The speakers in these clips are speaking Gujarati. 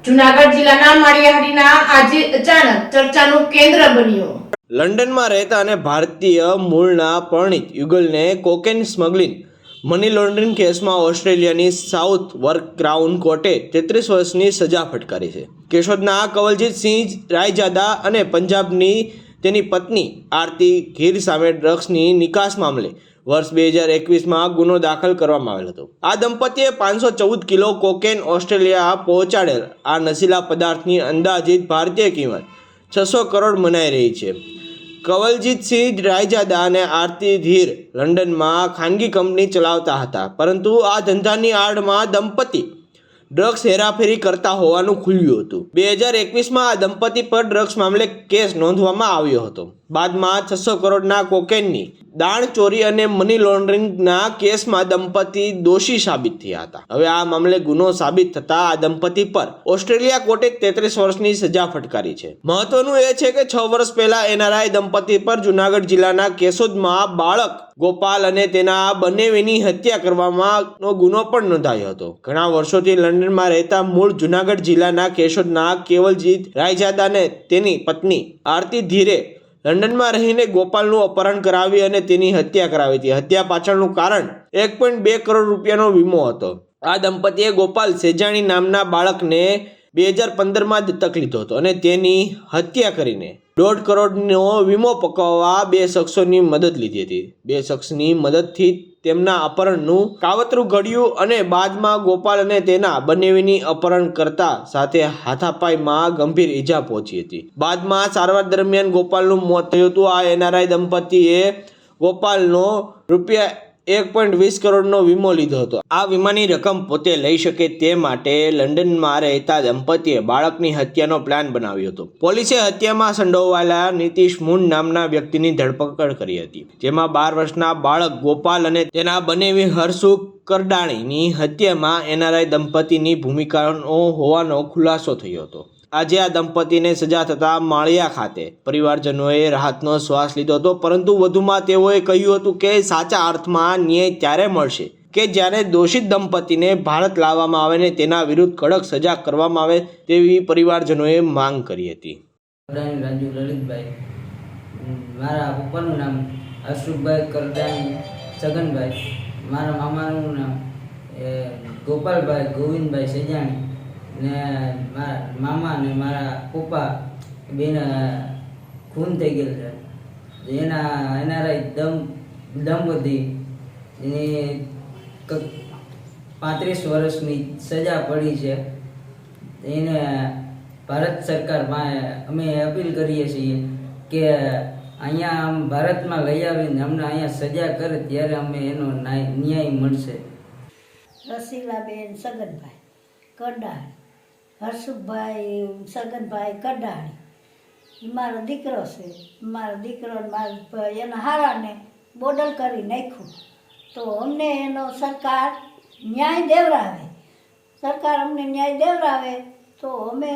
જૂનાગઢ જિલ્લાના માળિયાહાટીના આજે અચાનક ચર્ચાનું કેન્દ્ર બન્યું. લંડનમાં રહેતા અને ભારતીય મૂળના પરણિત યુગલને કોકેન સ્મગલિંગ મની લોન્ડરિંગ કેસમાં ઓસ્ટ્રેલિયાની સાઉથ વર્ક ક્રાઉન કોર્ટે 33 વર્ષની સજા ફટકારી છે. કેશોદના કવલજીતસિંહ રાયજાદા અને પંજાબની તેની પત્ની આરતી ઘીર સામે ડ્રગ્સની નિકાસ મામલે વર્ષ 2021માં ગુનો દાખલ કરવામાં આવેલ હતો. આ દંપતીએ 514 કિલો કોકેન ઓસ્ટ્રેલિયા પહોંચાડેલ આ નશીલા પદાર્થની અંદાજિત ભારતીય કિંમત 600 કરોડ મનાઈ રહી છે. કવલજીતસિંહ રાયજાદા અને આરતી ધીર લંડનમાં ખાનગી કંપની ચલાવતા હતા, પરંતુ આ ધંધાની આડમાં દંપતી ડ્રગ્સ હેરાફેરી કરતા હોવાનું ખુલ્યું હતું. 2021માં આ દંપતી પર ડ્રગ્સ મામલે કેસ નોંધવામાં આવ્યો હતો. બાદમાં 600 કરોડના કોકેનની દાણચોરી અને મની લોન્ડરિંગના કેસમાં દંપતી દોષી સાબિત થયા હતા. હવે આ મામલે ગુનો સાબિત થતા આ દંપતી પર ઓસ્ટ્રેલિયા કોર્ટે 33 વર્ષની સજા ફટકારી છે. મહત્વનું એ છે કે 6 વર્ષ પહેલા એનઆરઆઈ દંપતી પર જૂનાગઢ જિલ્લાના કેશોદમાં બાળક ગોપાલ અને તેના બંનેવીની હત્યા કરવાનો ગુનો પણ નોંધાયો હતો. ઘણા વર્ષોથી લંડનમાં રહેતા મૂળ જૂનાગઢ જિલ્લાના કેશોદના કેવલજીત રાયજાદા અને તેની પત્ની આરતી ધીરે લંડનમાં રહીને ગોપાલનું અપહરણ કરાવી અને તેની હત્યા કરાવી હતી. હત્યા પાછળનું કારણ 1.2 કરોડ રૂપિયાનો વીમો હતો. આ દંપતીએ ગોપાલ સેજાણી નામના બાળકને 2015માં દત્તક લીધો હતો અને તેની હત્યા કરીને 1.5 કરોડનો વીમો પકવવા 2 શખ્સોની મદદ લીધી હતી. 2 શખ્સની મદદથી તેમના અપહરણનું કાવતરું ઘડ્યું અને બાદમાં ગોપાલ અને તેના બંનેવીની અપહરણ કરતા સાથે હાથાપાઈમાં ગંભીર ઈજા પહોંચી હતી. બાદમાં સારવાર દરમિયાન ગોપાલનું મોત થયું હતું. આ એનઆરઆઈ દંપતીએ ગોપાલનો રૂપિયા 1.20 કરોડનો વીમો લીધો હતો. આ વીમાની રકમ પોતે લઈ શકે તે માટે લંડનમાં રહેતા દંપતીએ બાળકની હત્યાનો પ્લાન બનાવ્યો હતો. પોલીસે હત્યામાં સંડોવાયેલા નીતિશ મુંડ નામના વ્યક્તિની ધરપકડ કરી હતી, જેમાં 12 વર્ષના બાળક ગોપાલ અને તેના બંનેવી હરસુખ કરડાણીની હત્યામાં એનઆરઆઈ દંપતીની ભૂમિકાનો હોવાનો ખુલાસો થયો હતો. આજે આ દંપતીને સજા થતાં માળિયા ખાતે પરિવારજનોએ રાહતનો શ્વાસ લીધો હતો, પરંતુ વધુમાં તેઓએ કહ્યું હતું કે સાચા અર્થમાં ન્યાય ત્યારે મળશે કે જ્યારે દોષિત દંપતીને ભારત લાવવામાં આવે અને તેના વિરુદ્ધ કડક સજા કરવામાં આવે તેવી પરિવારજનોએ માંગ કરી હતી. રાજુ લલિતભાઈ, મારા પપ્પાનું નામ હર્ષુભાઈ કરદાણી છગનભાઈ, મારા મામાનું નામ ગોપાલભાઈ ગોવિંદભાઈ સેજાણી ને મારા મામા ને મારા પપ્પા બેન ખૂન થઈ ગયેલ છે. એના એનઆરઆઈ દંપતી એની 35 વર્ષની સજા પડી છે. એને ભારત સરકાર અમે અપીલ કરીએ છીએ કે અહીંયા ભારતમાં લઈ આવીને અમને અહીંયા સજા કરે ત્યારે અમે એનો ન્યાય મળશે. રસીલાબેન સગનભાઈ કડાણી, હર્ષુભાઈ સગનભાઈ કડાણી, મારો દીકરો છે. મારો દીકરો એના હારાને બોડલ કરી નાખ્યું, તો અમને એનો સરકાર ન્યાય દેવરાવે. સરકાર અમને ન્યાય દેવરાવે તો અમે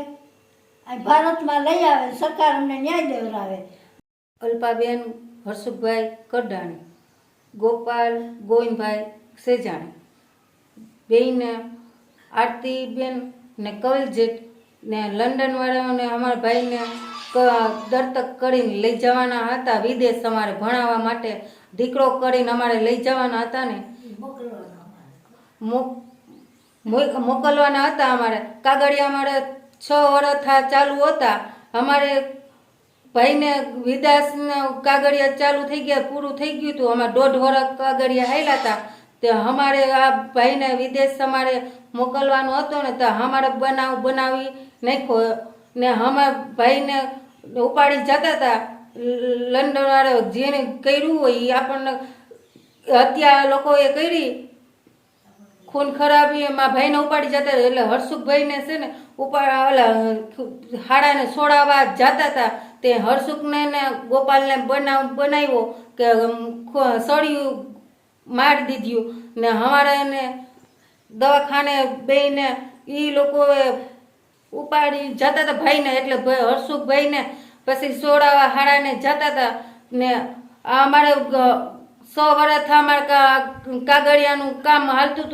ભારતમાં લઈ આવે, સરકાર અમને ન્યાય દેવરાવે. અલ્પાબેન હર્ષુભાઈ કરડાણી, ગોપાલ ગોવિંદભાઈ સેજાણી, બેયને આરતીબેન ને કવલજીત ને લંડનવાળાઓને અમારા ભાઈને દત્તક કરીને લઈ જવાના હતા વિદેશ, અમારે ભણાવવા માટે દીકરો કરીને અમારે લઈ જવાના હતા ને મોકલવાના હતા. અમારે કાગળિયા અમારે 6 વર્ષ ચાલુ હતા. અમારે ભાઈને વિદેશના કાગળિયા ચાલુ થઈ ગયા, પૂરું થઈ ગયું હતું. અમારે 1.5 વર્ષ કાગળિયા હાલ્યા હતા. તે અમારે આ ભાઈને વિદેશ અમારે મોકલવાનો હતો ને, તો અમારે બનાવી નાખ્યો ને અમારા ભાઈને ઉપાડી જતા હતા. લંડન વાળો જેને કર્યું હોય એ આપણને હત્યા લોકોએ કરી, ખૂન ખરાબી એમાં ભાઈને ઉપાડી જતા હતા. એટલે હર્ષુખભાઈને છે ને ઓલા હાડાને છોડાવવા જતા હતા. તે હર્ષુખને ને ગોપાલને બનાવ્યો કે સળિયું મારી દીધું ને અમારે એને દવાખાને બેને એ લોકોએ ઉપાડી જતા હતા ભાઈને. એટલે હર્ષુખભાઈને પછી છોડાવવા હાડાને જતા હતા ને અમારે 100 વર્ષ અમારે કાગળિયાનું કામ હાલતું હતું.